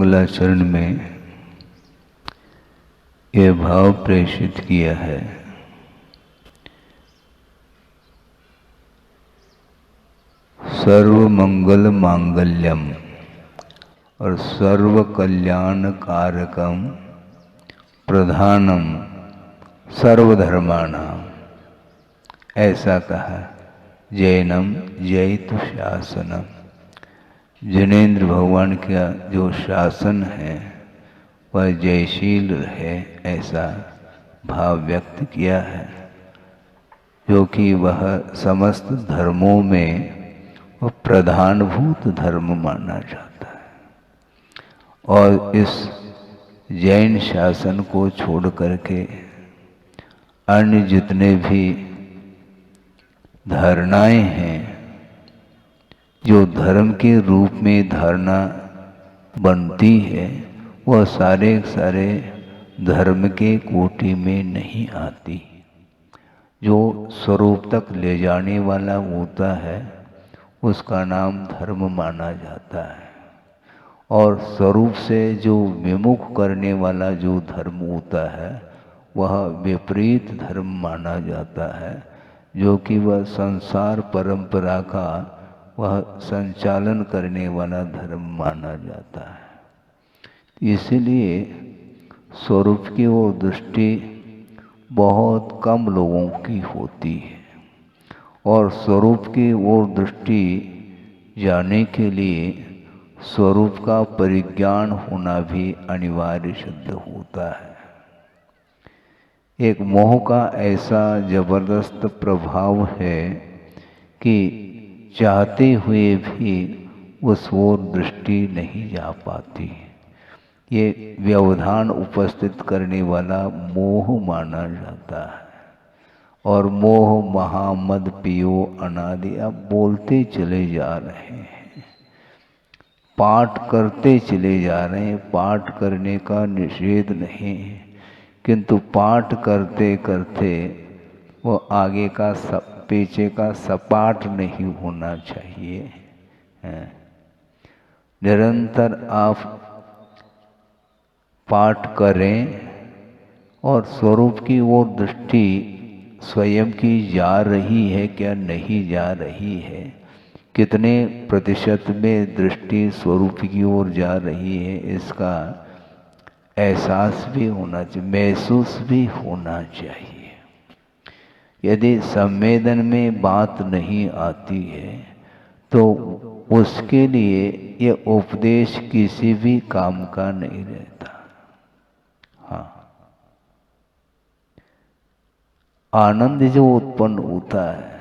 मंगलाचरण में यह भाव प्रेषित किया है, सर्व मंगल मांगल्यम और सर्व कल्याण कारकम प्रधानम सर्वधर्माणाम, ऐसा कहा। जैनम जयतु शासनम, जिनेन्द्र भगवान का जो शासन है वह जयशील है, ऐसा भाव व्यक्त किया है, जो कि वह समस्त धर्मों में वह प्रधानभूत धर्म माना जाता है। और इस जैन शासन को छोड़ करके अन्य जितने भी धारणाएं हैं, जो धर्म के रूप में धारणा बनती है, वह सारे सारे धर्म के कोटि में नहीं आती। जो स्वरूप तक ले जाने वाला होता है उसका नाम धर्म माना जाता है, और स्वरूप से जो विमुख करने वाला जो धर्म होता है वह विपरीत धर्म माना जाता है, जो कि वह संसार परंपरा का वह संचालन करने वाला धर्म माना जाता है। इसलिए स्वरूप की ओर दृष्टि बहुत कम लोगों की होती है, और स्वरूप की ओर दृष्टि जाने के लिए स्वरूप का परिज्ञान होना भी अनिवार्य सिद्ध होता है। एक मोह का ऐसा जबरदस्त प्रभाव है कि चाहते हुए भी उस ओर दृष्टि नहीं जा पाती। ये व्यवधान उपस्थित करने वाला मोह माना जाता है। और मोह महामद पियो अनादि, अब बोलते चले जा रहे हैं, पाठ करते चले जा रहे हैं। पाठ करने का निषेध नहीं है, किंतु पाठ करते करते वो आगे का पीछे का सपाट नहीं होना चाहिए। निरंतर आप पाठ करें और स्वरूप की ओर दृष्टि स्वयं की जा रही है क्या नहीं जा रही है, कितने प्रतिशत में दृष्टि स्वरूप की ओर जा रही है, इसका एहसास भी होना चाहिए, महसूस भी होना चाहिए। यदि संवेदन में बात नहीं आती है तो उसके लिए ये उपदेश किसी भी काम का नहीं रहता। हाँ, आनंद जो उत्पन्न होता है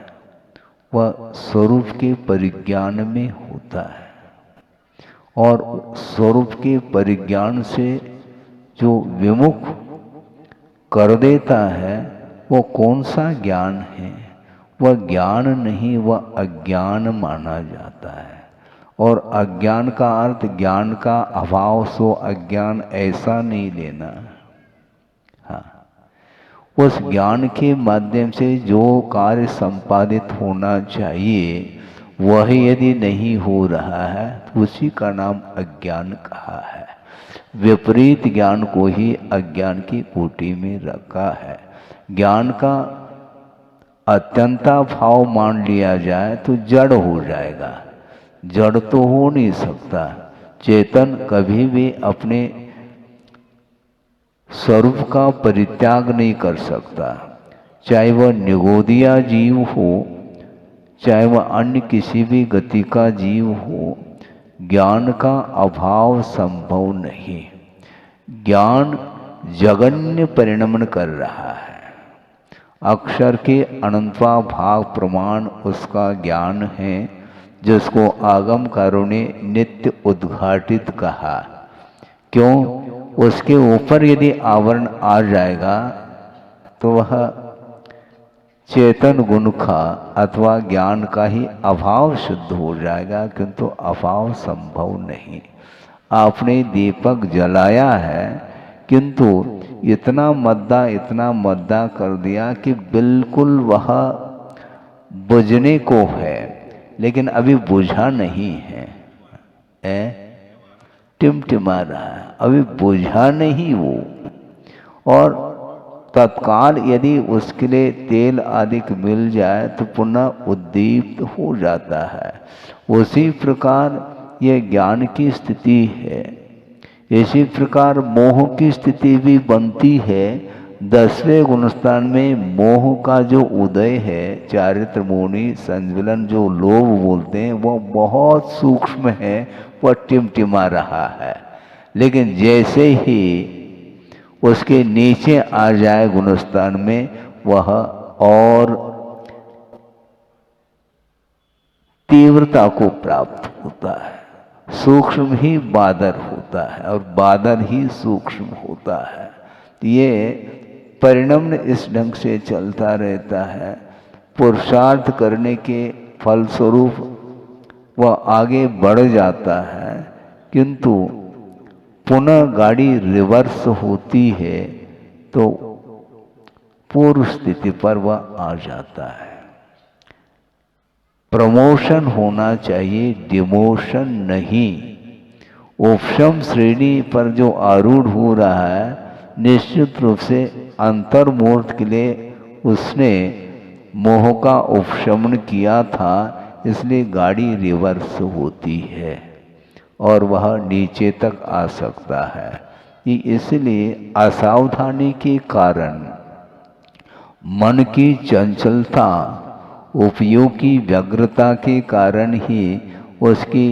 वह स्वरूप के परिज्ञान में होता है, और स्वरूप के परिज्ञान से जो विमुख कर देता है वो कौन सा ज्ञान है? वह ज्ञान नहीं, वह अज्ञान माना जाता है। और अज्ञान का अर्थ ज्ञान का अभाव, सो अज्ञान ऐसा नहीं लेना। हाँ, उस ज्ञान के माध्यम से जो कार्य संपादित होना चाहिए वह यदि नहीं हो रहा है तो उसी का नाम अज्ञान कहा है। विपरीत ज्ञान को ही अज्ञान की कोटि में रखा है। ज्ञान का अत्यंता भाव मान लिया जाए तो जड़ हो जाएगा। जड़ तो हो नहीं सकता। चेतन कभी भी अपने स्वरूप का परित्याग नहीं कर सकता, चाहे वह निगोदिया जीव हो, चाहे वह अन्य किसी भी गति का जीव हो। ज्ञान का अभाव संभव नहीं। ज्ञान जगन्य परिणमन कर रहा है। अक्षर के अनंतवा भाग प्रमाण उसका ज्ञान है, जिसको आगमकारों ने नित्य उद्घाटित कहा। क्यों? उसके ऊपर यदि आवरण आ जाएगा तो वह चेतन गुण का अथवा ज्ञान का ही अभाव सिद्ध हो जाएगा, किंतु अभाव संभव नहीं। आपने दीपक जलाया है, किंतु इतना मद्दा कर दिया कि बिल्कुल वह बुझने को है, लेकिन अभी बुझा नहीं है। टिमटिमा रहा है, अभी बुझा नहीं वो। और तत्काल यदि उसके लिए तेल आदि मिल जाए तो पुनः उद्दीप्त हो जाता है। उसी प्रकार ये ज्ञान की स्थिति है। इसी प्रकार मोह की स्थिति भी बनती है। 10वें गुणस्थान में मोह का जो उदय है, चारित्र मोहनी संज्वलन जो लोभ बोलते हैं, वो बहुत सूक्ष्म है, वह टिमटिमा रहा है। लेकिन जैसे ही उसके नीचे आ जाए गुणस्थान में, वह और तीव्रता को प्राप्त होता है। सूक्ष्म ही बादर होता है और बादर ही सूक्ष्म होता है। ये परिणाम इस ढंग से चलता रहता है। पुरुषार्थ करने के फलस्वरूप वह आगे बढ़ जाता है, किंतु पुनः गाड़ी रिवर्स होती है तो पूर्व स्थिति पर वह आ जाता है। प्रमोशन होना चाहिए, डिमोशन नहीं। उपशम श्रेणी पर जो आरूढ़ हो रहा है, निश्चित रूप से अंतर्मूर्त के लिए उसने मोह का उपशमन किया था, इसलिए गाड़ी रिवर्स होती है और वह नीचे तक आ सकता है। इसलिए असावधानी के कारण मन की चंचलता, उपयोग की व्यग्रता के कारण ही उसकी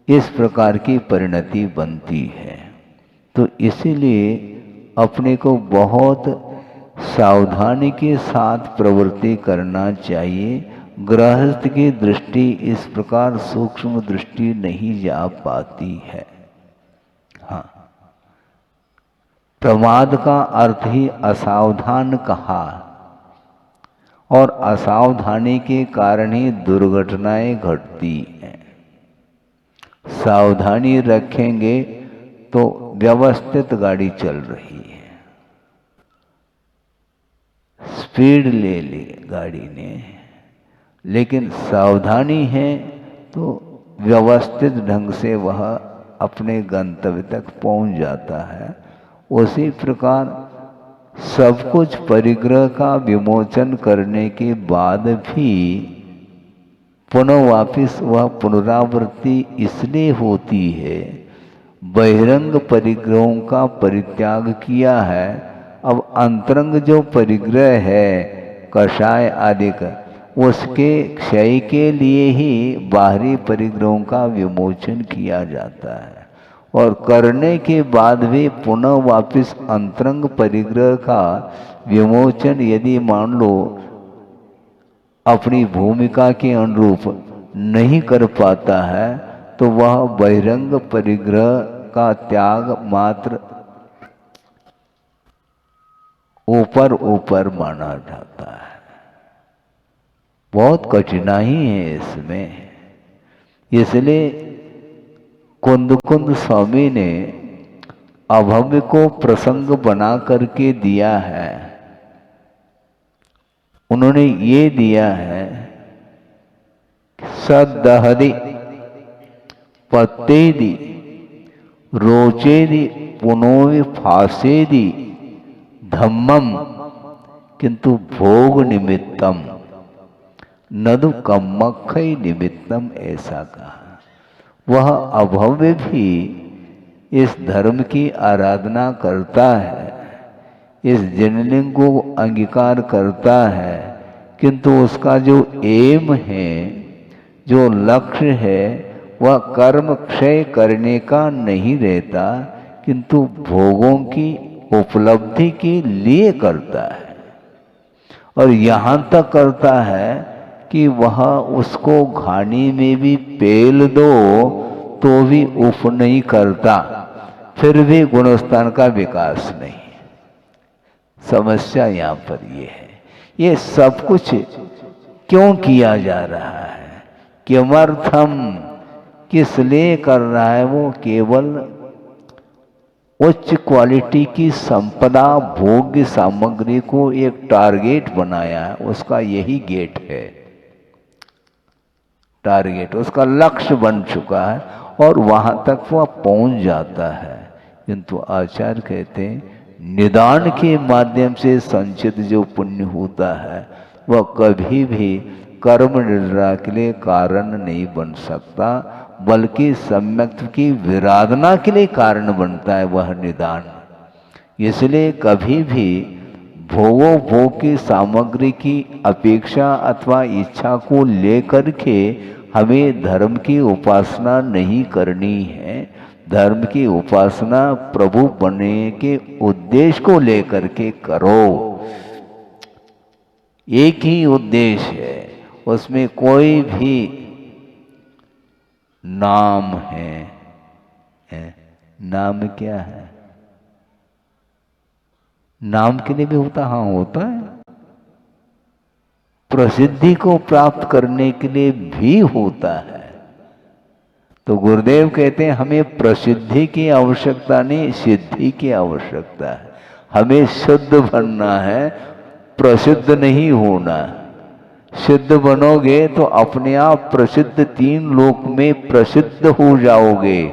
इस प्रकार की परिणति बनती है। तो इसीलिए अपने को बहुत सावधानी के साथ प्रवृत्ति करना चाहिए। गृहस्थ की दृष्टि इस प्रकार सूक्ष्म दृष्टि नहीं जा पाती है। हाँ, प्रमाद का अर्थ ही असावधान कहा, और असावधानी के कारण ही दुर्घटनाएं घटती हैं। सावधानी रखेंगे तो व्यवस्थित गाड़ी चल रही है। स्पीड ले ली गाड़ी ने, लेकिन सावधानी है तो व्यवस्थित ढंग से वह अपने गंतव्य तक पहुंच जाता है। उसी प्रकार सब कुछ परिग्रह का विमोचन करने के बाद भी पुनः वापिस वह पुनरावृत्ति इसलिए होती है, बहिरंग परिग्रहों का परित्याग किया है। अब अंतरंग जो परिग्रह है कषाय आदि का, उसके क्षय के लिए ही बाहरी परिग्रहों का विमोचन किया जाता है। और करने के बाद भी पुनः वापिस अंतरंग परिग्रह का विमोचन यदि मान लो अपनी भूमिका के अनुरूप नहीं कर पाता है, तो वह बहिरंग परिग्रह का त्याग मात्र ऊपर ऊपर माना जाता है। बहुत कठिनाई है इसमें। इसलिए कुंद स्वामी ने अभव्य को प्रसंग बना करके दिया है। उन्होंने ये दिया है, सदहदि पत्तेदि रोचेदि पुनोवि फासेदि धम्मम किंतु भोग निमित्तम नदु कम्मखई निमित्तम, ऐसा कहा। वह अभव्य भी इस धर्म की आराधना करता है, इस जनलिंग को अंगीकार करता है, किंतु उसका जो एम है, जो लक्ष्य है, वह कर्म क्षय करने का नहीं रहता, किंतु भोगों की उपलब्धि के लिए करता है। और यहाँ तक करता है कि वह उसको घानी में भी पेल दो तो भी उफ नहीं करता, फिर भी गुणस्थान का विकास नहीं। समस्या यहाँ पर ये है। ये सब कुछ क्यों किया जा रहा है, किमर्थम, किस लिए कर रहा है? वो केवल उच्च क्वालिटी की संपदा, भोग्य सामग्री को एक टारगेट बनाया है। उसका यही गेट है, टारगेट उसका लक्ष्य बन चुका है। और वहाँ तक वह पहुँच जाता है। किंतु आचार्य कहते हैं निदान के माध्यम से संचित जो पुण्य होता है वह कभी भी कर्म निर्वाह के लिए कारण नहीं बन सकता, बल्कि सम्यक् की विराधना के लिए कारण बनता है वह निदान। इसलिए कभी भी भोग की सामग्री की अपेक्षा अथवा इच्छा को लेकर के हमें धर्म की उपासना नहीं करनी है। धर्म की उपासना प्रभु बनने के उद्देश्य को लेकर के करो। एक ही उद्देश्य है, उसमें कोई भी नाम है, नाम क्या है? नाम के लिए भी होता, हाँ होता है। प्रसिद्धि को प्राप्त करने के लिए भी होता है। तो गुरुदेव कहते हैं हमें प्रसिद्धि की आवश्यकता नहीं, सिद्धि की आवश्यकता है। हमें शुद्ध बनना है, प्रसिद्ध नहीं होना। सिद्ध बनोगे तो अपने आप प्रसिद्ध, तीन लोक में प्रसिद्ध हो जाओगे,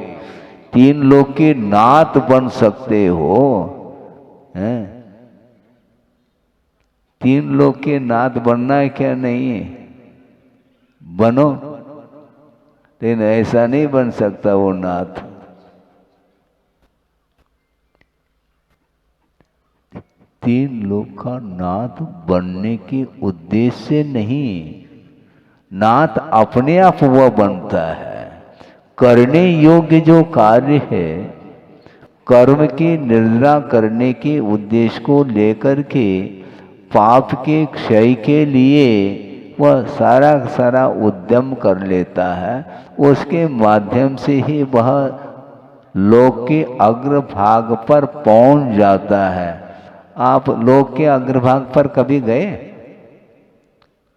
तीन लोक के नाथ बन सकते हो, हैं? तीन लोक के नाथ बनना है क्या? नहीं है, बनो, लेकिन ऐसा नहीं बन सकता वो नाथ। तीन लोक का नाथ बनने के उद्देश्य से नहीं, नाथ अपने आप वह बनता है। करने योग्य जो कार्य है, कर्म की निर्णय करने के उद्देश्य को लेकर के पाप के क्षय के लिए वह सारा उद्यम कर लेता है। उसके माध्यम से ही वह लोक के अग्रभाग पर पहुंच जाता है। आप लोक के अग्रभाग पर कभी गए?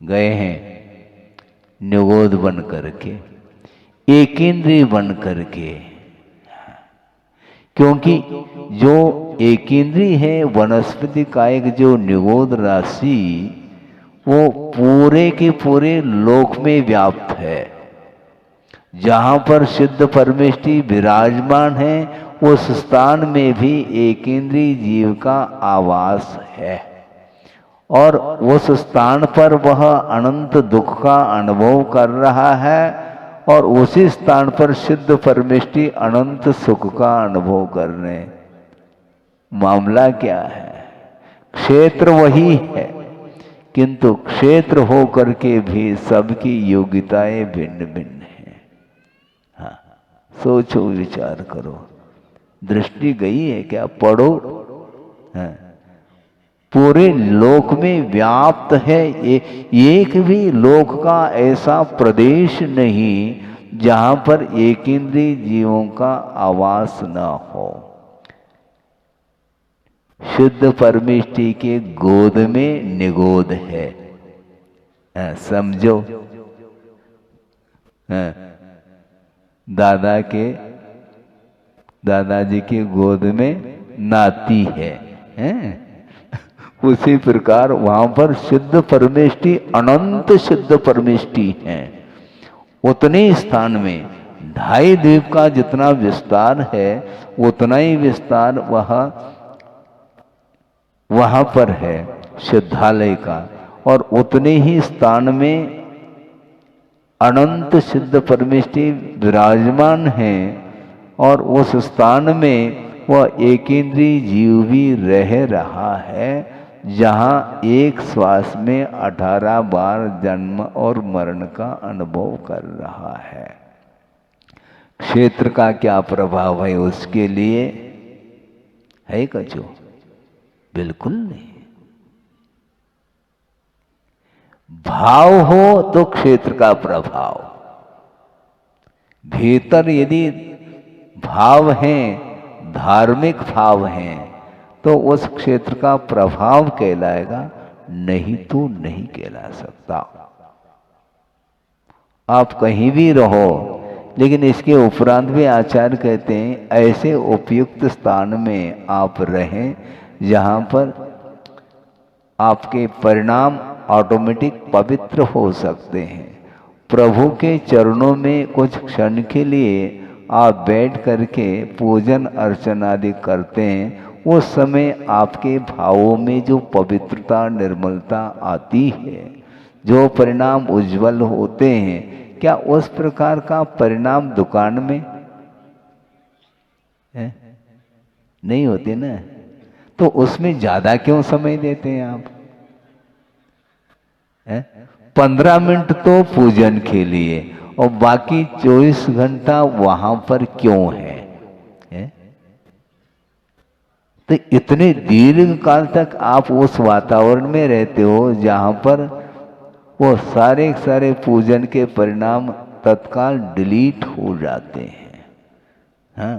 गए हैं, निगोद बन करके, एकेंद्रीय बन करके। क्योंकि जो एकेंद्रीय है वनस्पति का एक जो निगोद राशि, वो पूरे के पूरे लोक में व्याप्त है। जहां पर सिद्ध परमेष्टि विराजमान है उस स्थान में भी एकेंद्रीय जीव का आवास है, और उस स्थान पर वह अनंत दुख का अनुभव कर रहा है, और उसी स्थान पर सिद्ध परमेष्टि अनंत सुख का अनुभव कर रहे। मामला क्या है? क्षेत्र वही है, किंतु क्षेत्र हो करके भी सबकी योग्यताएं भिन्न भिन्न हैं। हाँ, सोचो, विचार करो, दृष्टि गई है क्या? पढ़ो। हाँ, पूरे लोक में व्याप्त है। एक भी लोक का ऐसा प्रदेश नहीं जहां पर एकेंद्रीय जीवों का आवास न हो। शुद्ध परमेष्टि के गोद में निगोद है। समझो, दादाजी के गोद में नाती है, उसी प्रकार वहां पर सिद्ध परमेष्टि, अनंत सिद्ध परमेष्टि हैं। उतने स्थान में 2.5 द्वीप का जितना विस्तार है उतना ही विस्तार वहां पर है सिद्धालय का, और उतने ही स्थान में अनंत सिद्ध परमेष्टि विराजमान हैं, और उस स्थान में वह एकेंद्रीय जीव भी रह रहा है, जहां एक श्वास में 18 बार जन्म और मरण का अनुभव कर रहा है। क्षेत्र का क्या प्रभाव है उसके लिए? है कछु? बिल्कुल नहीं। भाव हो तो क्षेत्र का प्रभाव, भीतर यदि भाव हैं, धार्मिक भाव हैं, तो उस क्षेत्र का प्रभाव कहलाएगा, नहीं तो नहीं कहला सकता। आप कहीं भी रहो, लेकिन इसके उपरांत भी आचार्य कहते हैं ऐसे उपयुक्त स्थान में आप रहें जहां पर आपके परिणाम ऑटोमेटिक पवित्र हो सकते हैं। प्रभु के चरणों में कुछ क्षण के लिए आप बैठ करके पूजन अर्चन आदि करते हैं, उस समय आपके भावों में जो पवित्रता निर्मलता आती है, जो परिणाम उज्जवल होते हैं, क्या उस प्रकार का परिणाम दुकान में है? नहीं होते ना। तो उसमें ज्यादा क्यों समय देते हैं आप? 15 मिनट तो पूजन के लिए और बाकी 24 घंटा वहां पर क्यों है? तो इतने दीर्घ काल तक आप उस वातावरण में रहते हो जहां पर वो सारे सारे पूजन के परिणाम तत्काल डिलीट हो जाते हैं। हाँ,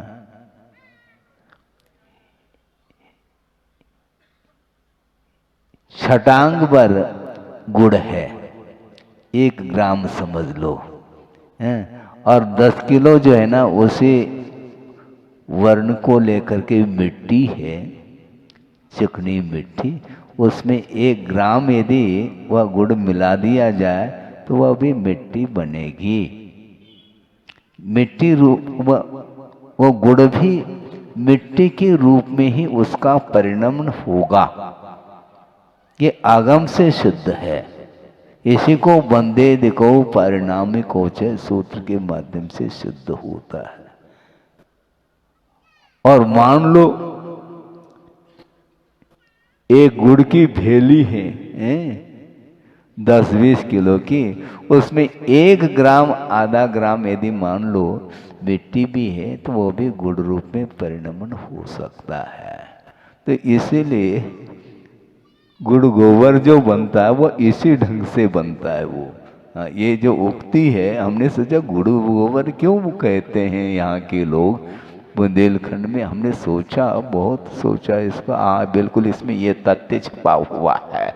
छटांग पर गुड़ है, 1 ग्राम समझ लो, हैं? और 10 किलो जो है ना, उसी वर्ण को लेकर के मिट्टी है, चिकनी मिट्टी, उसमें 1 ग्राम यदि वह गुड़ मिला दिया जाए तो वह भी मिट्टी बनेगी। मिट्टी रूप वो गुड़ भी मिट्टी के रूप में ही उसका परिणमन होगा। ये आगम से शुद्ध है। इसी को बंदे दिको परिणामी कोचे सूत्र के माध्यम से शुद्ध होता है। और मान लो एक गुड़ की भेली है, 10-20 किलो की, उसमें 1 ग्राम आधा ग्राम यदि मान लो मिट्टी भी है तो वो भी गुड़ रूप में परिणमन हो सकता है। तो इसीलिए गुड़ गोबर जो बनता है वो इसी ढंग से बनता है। वो ये जो उक्ति है, हमने सोचा गुड़ गोबर क्यों कहते हैं यहाँ के लोग बुंदेलखंड में, हमने सोचा, बहुत सोचा इसका। बिल्कुल इसमें ये तथ्य छिपा हुआ है।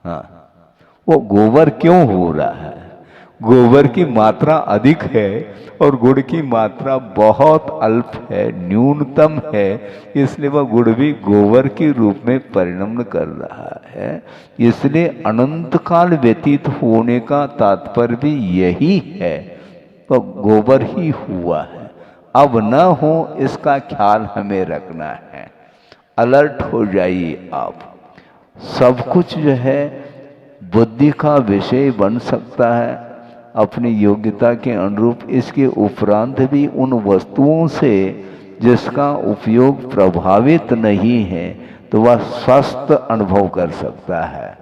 हाँ, वो गोबर क्यों हो रहा है? गोबर की मात्रा अधिक है और गुड़ की मात्रा बहुत अल्प है, न्यूनतम है, इसलिए वह गुड़ भी गोबर के रूप में परिणमन कर रहा है। इसलिए अनंत काल व्यतीत होने का तात्पर्य भी यही है, तो गोबर ही हुआ है। अब न हो इसका ख्याल हमें रखना है। अलर्ट हो जाइए आप। सब कुछ जो है बुद्धि का विषय बन सकता है अपनी योग्यता के अनुरूप। इसके उपरांत भी उन वस्तुओं से जिसका उपयोग प्रभावित नहीं है तो वह स्वस्थ अनुभव कर सकता है।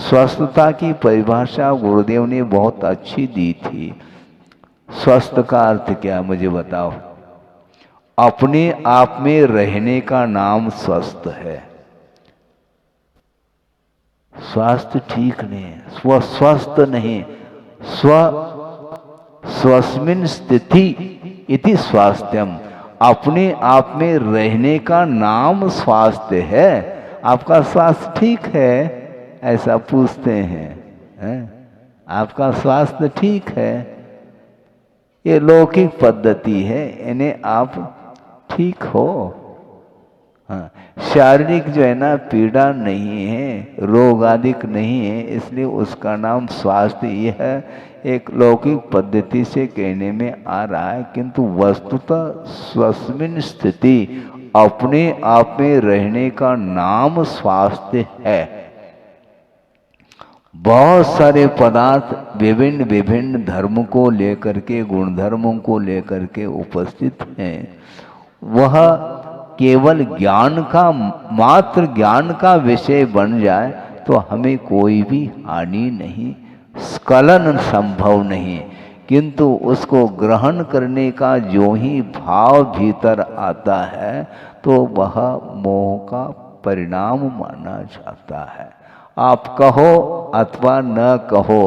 स्वस्थता की परिभाषा गुरुदेव ने बहुत अच्छी दी थी। स्वस्थ का अर्थ क्या, मुझे बताओ? अपने आप में रहने का नाम स्वस्थ है। स्वास्थ्य ठीक नहीं है, स्व स्वस्थ नहीं, स्वस्मिन स्थिति इति स्वास्थ्यम। अपने आप में रहने का नाम स्वास्थ्य है। आपका स्वास्थ्य ठीक है ऐसा पूछते हैं? आपका स्वास्थ्य ठीक है? ये लौकिक पद्धति है, इन्हें आप ठीक हो। हाँ, शारीरिक जो है ना पीड़ा नहीं है, रोग आदिक नहीं है, इसलिए उसका नाम स्वास्थ्य। यह एक लौकिक पद्धति से कहने में आ रहा है, किंतु वस्तुतः स्वस्मिन स्थिति, अपने आप में रहने का नाम स्वास्थ्य है। बहुत सारे पदार्थ विभिन्न विभिन्न धर्म को लेकर के, गुणधर्मों को लेकर के उपस्थित हैं। वह केवल ज्ञान का, मात्र ज्ञान का विषय बन जाए तो हमें कोई भी हानि नहीं, स्खलन संभव नहीं। किंतु उसको ग्रहण करने का जो ही भाव भीतर आता है तो वह मोह का परिणाम माना जाता है। आप कहो अथवा न कहो,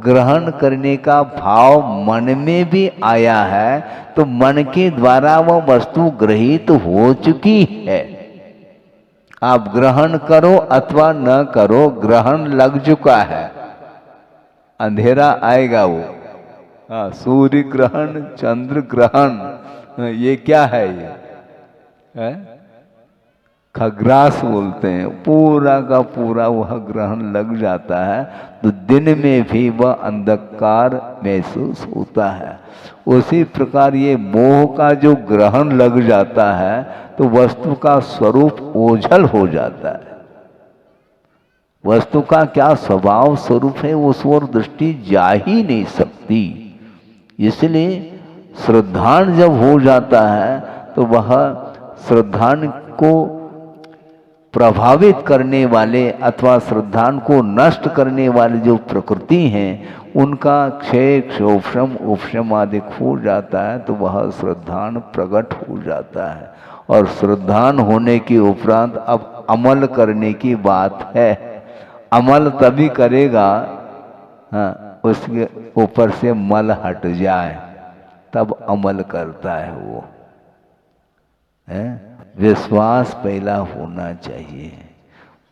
ग्रहण करने का भाव मन में भी आया है तो मन के द्वारा वह वस्तु ग्रहित हो चुकी है। आप ग्रहण करो अथवा न करो, ग्रहण लग चुका है। अंधेरा आएगा वो। हाँ, सूर्य ग्रहण, चंद्र ग्रहण, ये क्या है? ये है खग्रास बोलते हैं। पूरा का पूरा वह ग्रहण लग जाता है तो दिन में भी वह अंधकार महसूस होता है। उसी प्रकार ये मोह का जो ग्रहण लग जाता है तो वस्तु का स्वरूप ओझल हो जाता है। वस्तु का क्या स्वभाव स्वरूप है उस ओर दृष्टि जा ही नहीं सकती। इसलिए श्रद्धान जब हो जाता है तो वह श्रद्धान को प्रभावित करने वाले अथवा श्रद्धान को नष्ट करने वाले जो प्रकृति हैं उनका क्षय क्षोभम उपशम आदि हो जाता है तो वह श्रद्धान प्रकट हो जाता है। और श्रद्धान होने के उपरांत अब अमल करने की बात है। अमल तभी करेगा हाँ, उसके ऊपर से मल हट जाए तब अमल करता है वो है। विश्वास पहला होना चाहिए।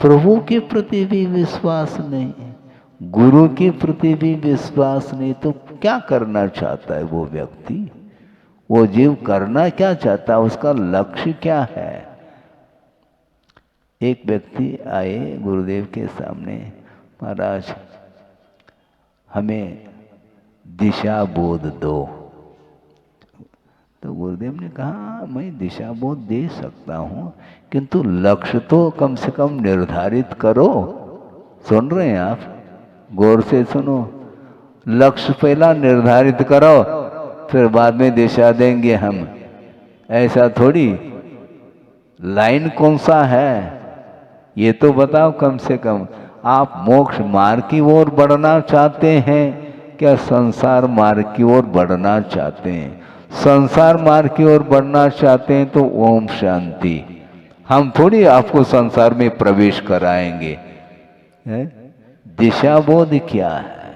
प्रभु के प्रति भी विश्वास नहीं, गुरु के प्रति भी विश्वास नहीं, तो क्या करना चाहता है वो व्यक्ति? वो जीव करना क्या चाहता है? उसका लक्ष्य क्या है? एक व्यक्ति आए गुरुदेव के सामने, महाराज हमें दिशा बोध दो। तो गुरुदेव ने कहा मैं दिशा बोध दे सकता हूँ, किंतु लक्ष्य तो कम से कम निर्धारित करो। सुन रहे हैं आप? गौर से सुनो। लक्ष्य पहला निर्धारित करो, फिर बाद में दिशा देंगे हम। ऐसा थोड़ी। लाइन कौन सा है ये तो बताओ कम से कम। आप मोक्ष मार्ग की ओर बढ़ना चाहते हैं क्या संसार मार्ग की ओर बढ़ना चाहते हैं? संसार मार्ग की ओर बढ़ना चाहते हैं तो ओम शांति। हम थोड़ी आपको संसार में प्रवेश कराएंगे। दिशा बोध क्या है?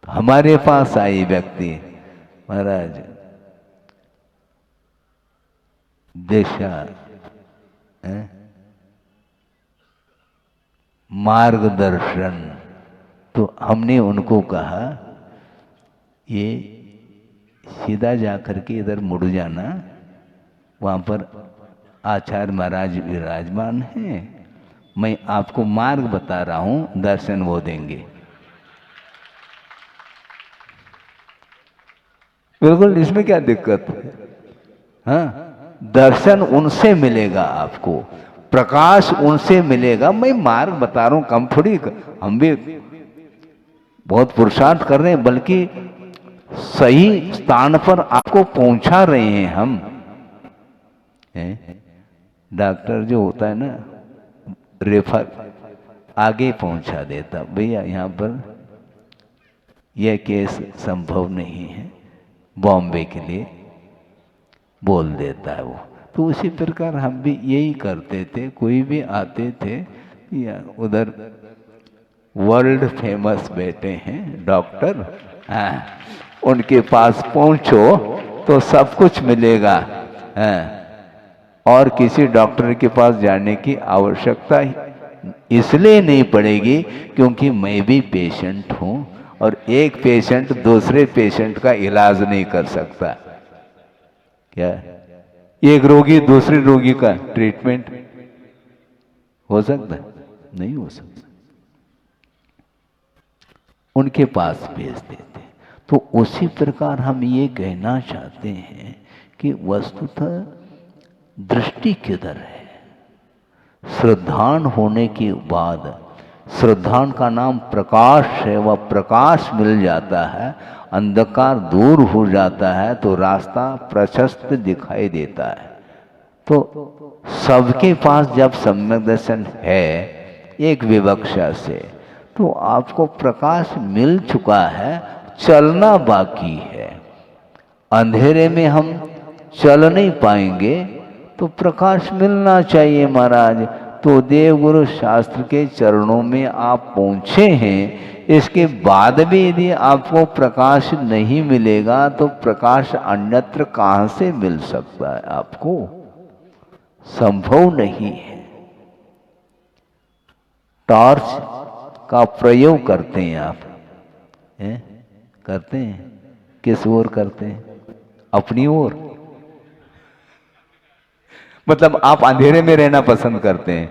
हमारे पास आई व्यक्ति, महाराज दिशा मार्गदर्शन। तो हमने उनको कहा ये सीधा जाकर के इधर मुड़ जाना, वहाँ पर आचार्य महाराज विराजमान हैं, मैं आपको मार्ग बता रहा हूँ, दर्शन वो देंगे। बिल्कुल, इसमें क्या दिक्कत है? हाँ, दर्शन उनसे मिलेगा, आपको प्रकाश उनसे मिलेगा। मैं मार्ग बता रहा हूँ, कम थोड़ी। हम भी बहुत पुरुषार्थ कर रहे हैं, बल्कि सही स्थान पर आपको पहुंचा रहे हैं हम। डॉक्टर जो होता है ना, रेफर आगे पहुंचा देता, भैया यहाँ पर यह केस संभव नहीं है, बॉम्बे के लिए बोल देता है वो। तो उसी प्रकार हम भी यही करते थे। कोई भी आते थे या उधर वर्ल्ड फेमस बैठे हैं डॉक्टर, उनके पास पहुंचो तो सब कुछ मिलेगा। और किसी डॉक्टर के पास जाने की आवश्यकता इसलिए नहीं पड़ेगी क्योंकि मैं भी पेशेंट हूं और एक पेशेंट दूसरे पेशेंट का इलाज नहीं कर सकता। क्या एक रोगी दूसरे रोगी का ट्रीटमेंट हो सकता है? नहीं हो सकता। उनके पास भेज देते। तो उसी प्रकार हम ये कहना चाहते हैं कि वस्तुतः दृष्टि किधर है? श्रद्धान होने के बाद, श्रद्धान का नाम प्रकाश है, वह प्रकाश मिल जाता है, अंधकार दूर हो जाता है तो रास्ता प्रशस्त दिखाई देता है। तो सबके पास जब सम्यक दर्शन है एक विवक्षा से, तो आपको प्रकाश मिल चुका है, चलना बाकी है। अंधेरे में हम चल नहीं पाएंगे तो प्रकाश मिलना चाहिए महाराज। तो देवगुरु शास्त्र के चरणों में आप पहुंचे हैं, इसके बाद भी यदि आपको प्रकाश नहीं मिलेगा तो प्रकाश अन्यत्र कहां से मिल सकता है? आपको संभव नहीं है। टॉर्च का प्रयोग करते हैं आप, करते हैं? किस ओर करते हैं? अपनी ओर। मतलब आप अंधेरे में रहना पसंद करते हैं,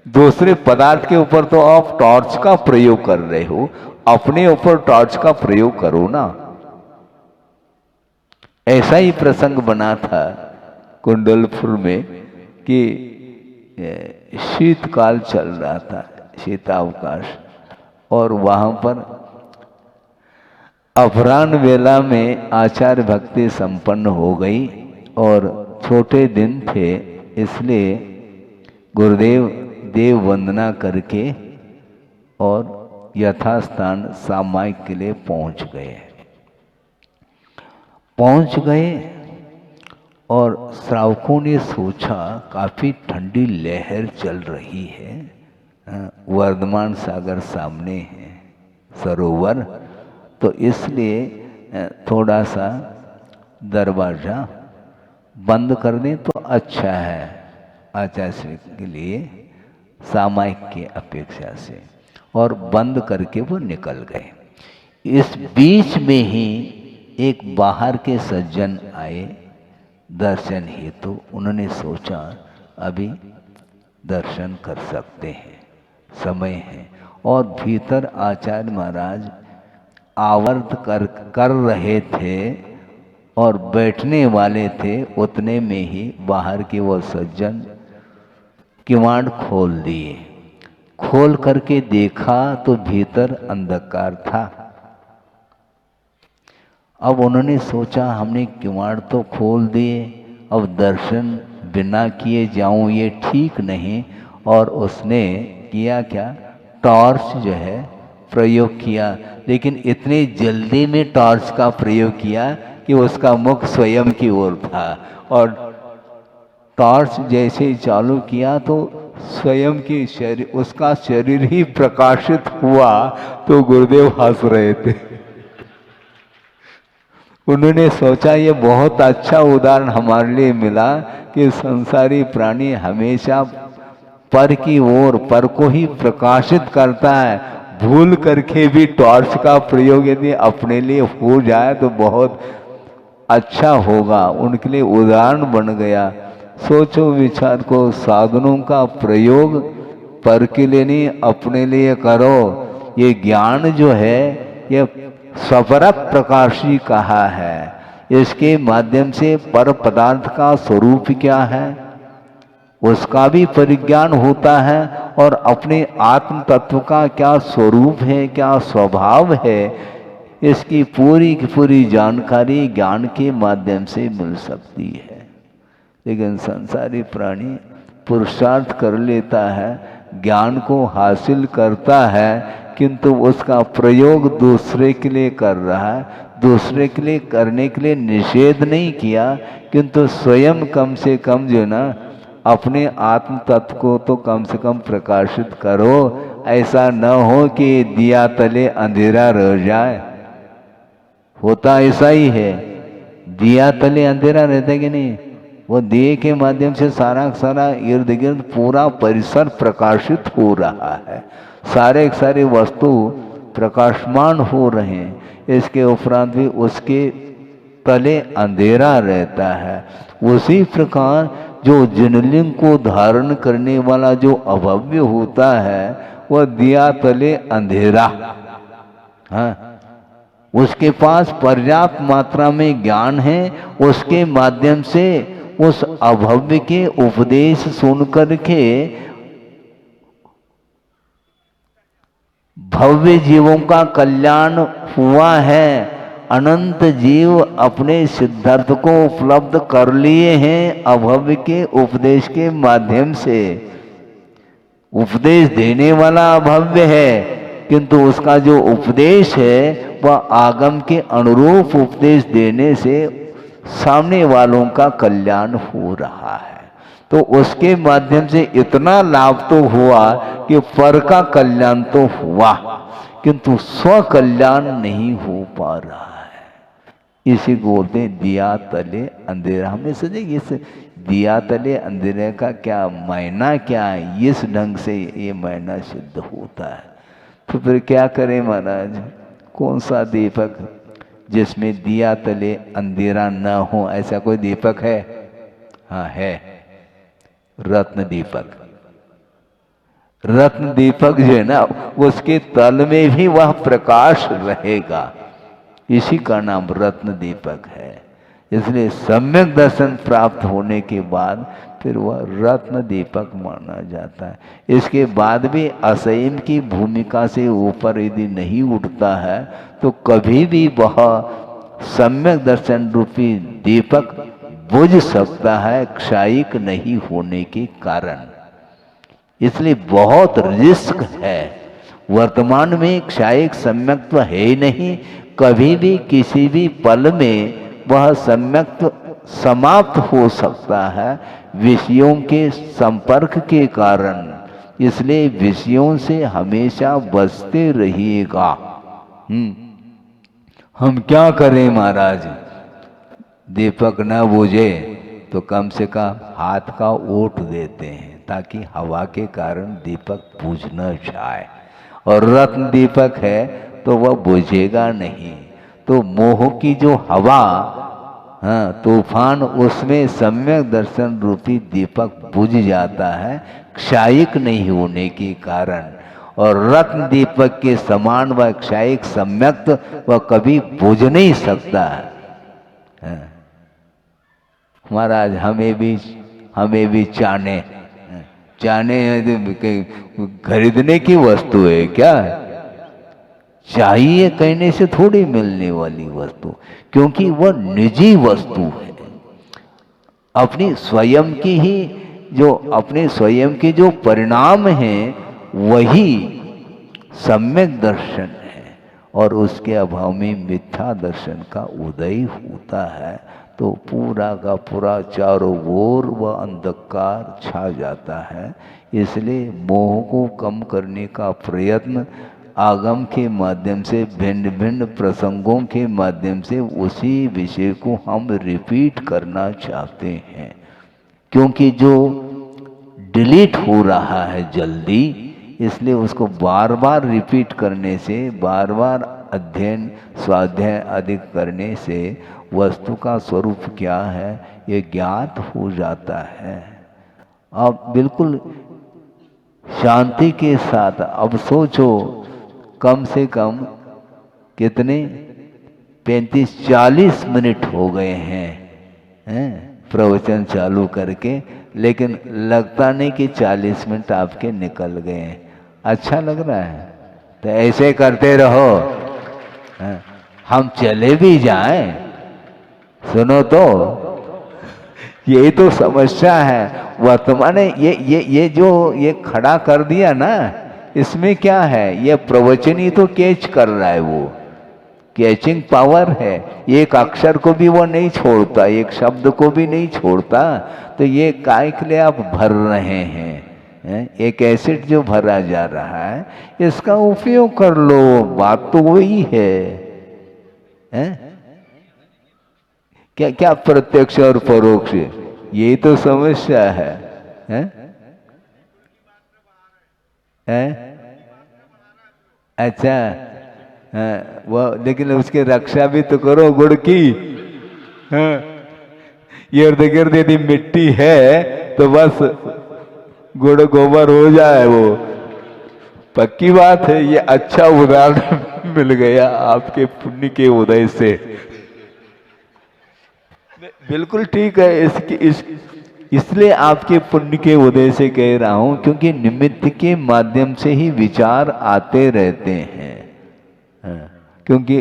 दूसरे पदार्थ के ऊपर तो आप टॉर्च का प्रयोग कर रहे हो, अपने ऊपर टॉर्च का प्रयोग करो ना। ऐसा ही प्रसंग बना था कुंडलपुर में कि शीतकाल चल रहा था, शीतावकाश, और वहां पर अपराह्न वेला में आचार्य भक्ति संपन्न हो गई और छोटे दिन थे, इसलिए गुरुदेव देव वंदना करके और यथास्थान सामायिक के लिए पहुंच गए और श्रावकों ने सोचा काफी ठंडी लहर चल रही है, वर्धमान सागर सामने है, सरोवर, तो इसलिए थोड़ा सा दरवाजा बंद कर दें तो अच्छा है आचार्य के लिए, सामायिक की अपेक्षा से, और बंद करके वो निकल गए। इस बीच में ही एक बाहर के सज्जन आए दर्शन हेतु, उन्होंने सोचा अभी दर्शन कर सकते हैं, समय है, और भीतर आचार्य महाराज आवर्त कर रहे थे और बैठने वाले थे, उतने में ही बाहर के वो सज्जन किवाड़ खोल दिए। खोल करके देखा तो भीतर अंधकार था। अब उन्होंने सोचा हमने किवाड़ तो खोल दिए, अब दर्शन बिना किए जाऊं ये ठीक नहीं, और उसने किया क्या, टॉर्च जो है प्रयोग किया, लेकिन इतने जल्दी में टॉर्च का प्रयोग किया कि उसका मुख स्वयं की ओर था, और टॉर्च जैसे ही चालू किया तो स्वयं की शरीर, उसका शरीर ही प्रकाशित हुआ, तो गुरुदेव हंस रहे थे। उन्होंने सोचा ये बहुत अच्छा उदाहरण हमारे लिए मिला कि संसारी प्राणी हमेशा पर की ओर, पर को ही प्रकाशित करता है, भूल करके भी टॉर्च का प्रयोग यदि अपने लिए हो जाए तो बहुत अच्छा होगा, उनके लिए उदाहरण बन गया। सोचो विचार को, साधनों का प्रयोग पर के लिए नहीं अपने लिए करो। ये ज्ञान जो है ये स्वपर प्रकाशी कहा है, इसके माध्यम से पर पदार्थ का स्वरूप क्या है उसका भी परिज्ञान होता है, और अपने आत्म तत्व का क्या स्वरूप है, क्या स्वभाव है, इसकी पूरी की पूरी जानकारी ज्ञान के माध्यम से मिल सकती है। लेकिन संसारी प्राणी पुरुषार्थ कर लेता है, ज्ञान को हासिल करता है, किंतु उसका प्रयोग दूसरे के लिए कर रहा है। दूसरे के लिए करने के लिए निषेध नहीं किया, किंतु स्वयं कम से कम जो ना अपने आत्म तत्व को तो कम से कम प्रकाशित करो। ऐसा न हो कि दिया तले अंधेरा रह जाए। होता ऐसा ही है, दिया तले अंधेरा रहता है कि नहीं, वो दिए के माध्यम से सारा सारा इर्द गिर्द पूरा परिसर प्रकाशित हो रहा है, सारे सारे वस्तु प्रकाशमान हो रहे हैं। इसके उपरांत भी उसके तले अंधेरा रहता है। उसी प्रकार जो जिनलिंग को धारण करने वाला जो अभव्य होता है वह दिया तले अंधेरा, हाँ, उसके पास पर्याप्त मात्रा में ज्ञान है, उसके माध्यम से उस अभव्य के उपदेश सुन करके भव्य जीवों का कल्याण हुआ है। अनंत जीव अपने सिद्धार्थ को उपलब्ध कर लिए हैं अभव्य के उपदेश के माध्यम से। उपदेश देने वाला अभव्य है, किंतु उसका जो उपदेश है वह आगम के अनुरूप उपदेश देने से सामने वालों का कल्याण हो रहा है। तो उसके माध्यम से इतना लाभ तो हुआ कि पर का कल्याण तो हुआ, किंतु स्व कल्याण नहीं हो पा रहा है। इसी को बोलते हैं दिया तले अंधेरा। हमने सोचा इस दिया तले अंधेरे का क्या मायना क्या है, इस ढंग से ये मायना सिद्ध होता है। तो फिर क्या करें महाराज, कौन सा दीपक जिसमें दिया तले अंधेरा न हो, ऐसा कोई दीपक है? हाँ है, रत्न दीपक। रत्न दीपक जो है ना, उसके तल में भी वह प्रकाश रहेगा, इसी का नाम रत्न दीपक है। इसलिए सम्यक दर्शन प्राप्त होने के बाद फिर वह रत्न दीपक माना जाता है। इसके बाद भी असंयम की भूमिका से ऊपर यदि नहीं उठता है तो कभी भी वह सम्यक दर्शन रूपी दीपक बुझ सकता है, क्षयिक नहीं होने के कारण। इसलिए बहुत रिस्क है। वर्तमान में क्षयिक सम्यक्त्व है ही नहीं, कभी भी किसी भी पल में वह सम्यक्त्व समाप्त हो सकता है विषयों के संपर्क के कारण। इसलिए विषयों से हमेशा बचते रहिएगा। हम क्या करें महाराज, दीपक न बुझे तो कम से कम हाथ का ओट देते हैं ताकि हवा के कारण दीपक बुझ न जाए। और रत्न दीपक है तो वह बुझेगा नहीं। तो मोह की जो हवा, हाँ, तूफान, उसमें सम्यक दर्शन रूपी दीपक बुझ जाता है क्षयिक नहीं होने के कारण। और रत्न दीपक के समान वह क्षयिक सम्यक्त वह कभी बुझ नहीं सकता है। महाराज हमें भी चाने खरीदने की वस्तु है क्या? चाहिए कहने से थोड़ी मिलने वाली वस्तु, क्योंकि वह निजी वस्तु है। अपनी स्वयं की ही अपने स्वयं के जो परिणाम हैं वही सम्यक दर्शन है। और उसके अभाव में मिथ्या दर्शन का उदय होता है तो पूरा का पूरा चारों ओर वह अंधकार छा जाता है। इसलिए मोह को कम करने का प्रयत्न आगम के माध्यम से, भिन्न भिन्न प्रसंगों के माध्यम से उसी विषय को हम रिपीट करना चाहते हैं, क्योंकि जो डिलीट हो रहा है जल्दी, इसलिए उसको बार बार रिपीट करने से, बार बार अध्ययन स्वाध्याय अधिक करने से वस्तु का स्वरूप क्या है ये ज्ञात हो जाता है। अब बिल्कुल शांति के साथ अब सोचो, कम से कम कितने 35-40 मिनट हो गए हैं प्रवचन चालू करके, लेकिन लगता नहीं कि 40 मिनट आपके निकल गए हैं। अच्छा लग रहा है तो ऐसे करते रहो। हम चले भी जाएं, सुनो तो, यही तो समस्या है वर्तमान। ये जो ये खड़ा कर दिया ना, इसमें क्या है, ये प्रवचन ही तो कैच कर रहा है, वो कैचिंग पावर है। एक अक्षर को भी वो नहीं छोड़ता, एक शब्द को भी नहीं छोड़ता। तो ये काय के लिए आप भर रहे हैं? एक एसिड जो भरा जा रहा है, इसका उपयोग कर लो, बात तो वही है। क्या क्या प्रत्यक्ष और परोक्ष, ये तो समस्या है। अच्छा, वो लेकिन उसकी रक्षा भी तो करो गुड़ की। ये इर्द गिर्द यदि मिट्टी है तो बस गुड़ गोबर हो जाए, वो पक्की बात है। ये अच्छा उदाहरण मिल गया आपके पुण्य के उदय से। बिल्कुल ठीक है। इसलिए आपके पुण्य के उदय से कह रहा हूं, क्योंकि निमित्त के माध्यम से ही विचार आते रहते हैं। क्योंकि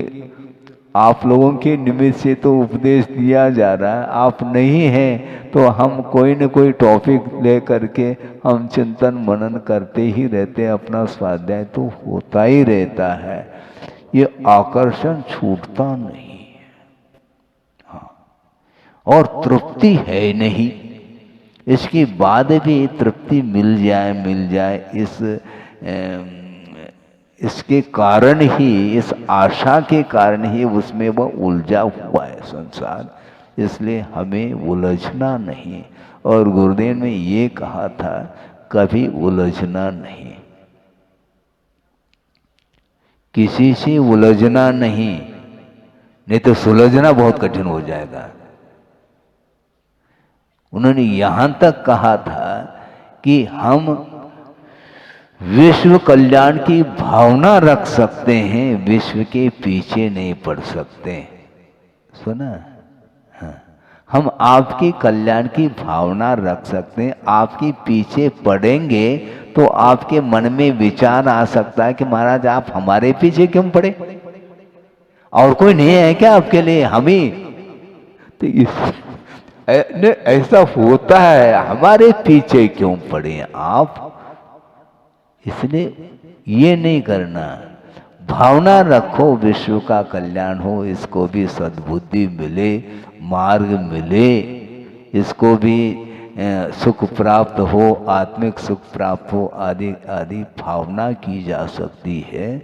आप लोगों के निमित्त से तो उपदेश दिया जा रहा है, आप नहीं हैं तो हम कोई न कोई टॉपिक ले करके हम चिंतन मनन करते ही रहते हैं, अपना स्वाध्याय तो होता ही रहता है। ये आकर्षण छूटता नहीं और तृप्ति है नहीं। इसके बाद भी तृप्ति मिल जाए इसके कारण ही, इस आशा के कारण ही उसमें वह उलझा हुआ है संसार। इसलिए हमें उलझना नहीं। और गुरुदेव ने ये कहा था, कभी उलझना नहीं, किसी से उलझना नहीं तो सुलझना बहुत कठिन हो जाएगा। उन्होंने यहां तक कहा था कि हम विश्व कल्याण की भावना रख सकते हैं, विश्व के पीछे नहीं पड़ सकते। सुना? हाँ, हम आपके कल्याण की भावना रख सकते हैं, आपके पीछे पड़ेंगे तो आपके मन में विचार आ सकता है कि महाराज आप हमारे पीछे क्यों पड़े, और कोई नहीं है क्या आपके लिए, हम ही तो ऐसा होता है, हमारे पीछे क्यों पड़े आप। इसलिए ये नहीं करना, भावना रखो विश्व का कल्याण हो, इसको भी सद्बुद्धि मिले, मार्ग मिले, इसको भी सुख प्राप्त हो, आत्मिक सुख प्राप्त हो, आदि आदि भावना की जा सकती है।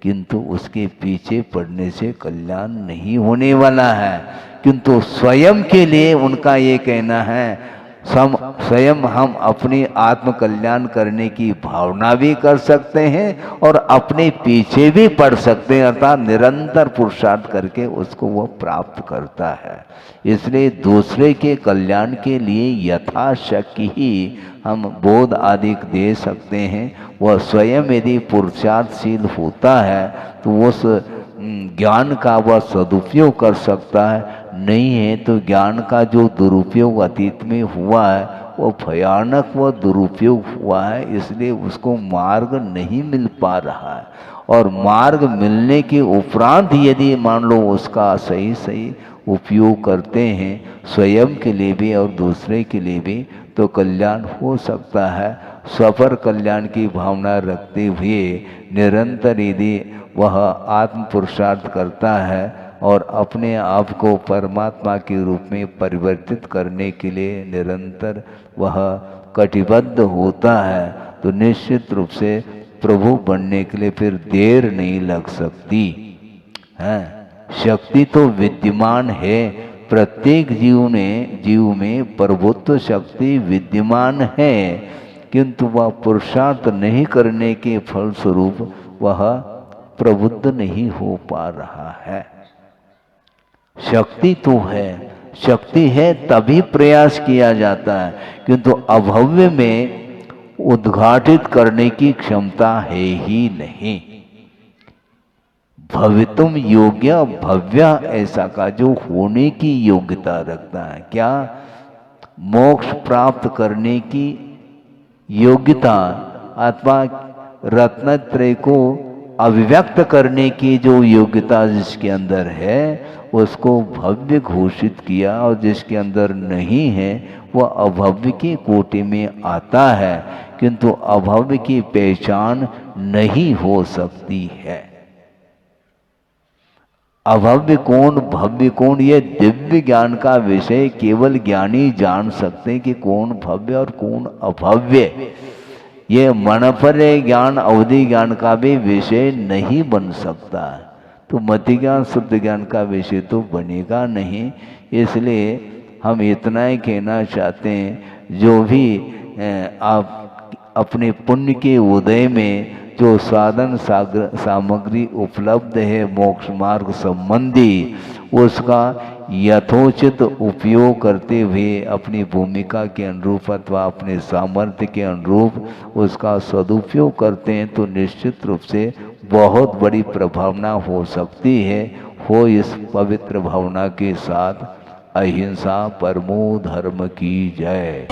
किंतु उसके पीछे पड़ने से कल्याण नहीं होने वाला है। किंतु स्वयं के लिए उनका ये कहना है, स्वयं हम अपनी आत्म कल्याण करने की भावना भी कर सकते हैं और अपने पीछे भी पड़ सकते हैं, अर्थात निरंतर पुरुषार्थ करके उसको वो प्राप्त करता है। इसलिए दूसरे के कल्याण के लिए यथाशक्ति ही हम बोध आदि दे सकते हैं। वह स्वयं यदि पुरुषार्थशील होता है तो उस ज्ञान का वह सदुपयोग कर सकता है, नहीं है तो ज्ञान का जो दुरुपयोग अतीत में हुआ है वो भयानक वह दुरुपयोग हुआ है, इसलिए उसको मार्ग नहीं मिल पा रहा है। और मार्ग मिलने के उपरांत यदि मान लो उसका सही सही उपयोग करते हैं स्वयं के लिए भी और दूसरे के लिए भी, तो कल्याण हो सकता है। सफर कल्याण की भावना रखते हुए निरंतर यदि वह आत्म पुरुषार्थ करता है और अपने आप को परमात्मा के रूप में परिवर्तित करने के लिए निरंतर वह कटिबद्ध होता है, तो निश्चित रूप से प्रभु बनने के लिए फिर देर नहीं लग सकती है। शक्ति तो विद्यमान है, प्रत्येक जीव में प्रभुत्व शक्ति विद्यमान है, किंतु वह पुरुषार्थ नहीं करने के फलस्वरूप वह प्रबुद्ध नहीं हो पा रहा है। शक्ति तो है, शक्ति है तभी प्रयास किया जाता है, किंतु अभव्य में उद्घाटित करने की क्षमता है ही नहीं। भवितुम योग्य भव्य ऐसा का जो होने की योग्यता रखता है, क्या मोक्ष प्राप्त करने की योग्यता अथवा रत्नत्रय को अभिव्यक्त करने की जो योग्यता जिसके अंदर है उसको भव्य घोषित किया, और जिसके अंदर नहीं है वह अभव्य की कोटि में आता है, किंतु अभव्य की पहचान नहीं हो सकती है। अभव्य कौन भव्य कौन, ये दिव्य ज्ञान का विषय केवल ज्ञानी जान सकते हैं कि कौन भव्य और कौन अभव्य। ये मनपर ज्ञान अवधि ज्ञान का भी विषय नहीं बन सकता, तो मति ज्ञान शुद्ध ज्ञान का विषय तो बनेगा नहीं। इसलिए हम इतना ही कहना चाहते हैं, जो भी आप अपने पुण्य के उदय में जो साधन सामग्री उपलब्ध है मोक्ष मार्ग संबंधी, उसका यथोचित उपयोग करते हुए अपनी भूमिका के अनुरूप अथवा अपने सामर्थ्य के अनुरूप उसका सदुपयोग करते हैं, तो निश्चित रूप से बहुत बड़ी प्रभावना हो सकती है। हो इस पवित्र भावना के साथ अहिंसा परमो धर्म की जय।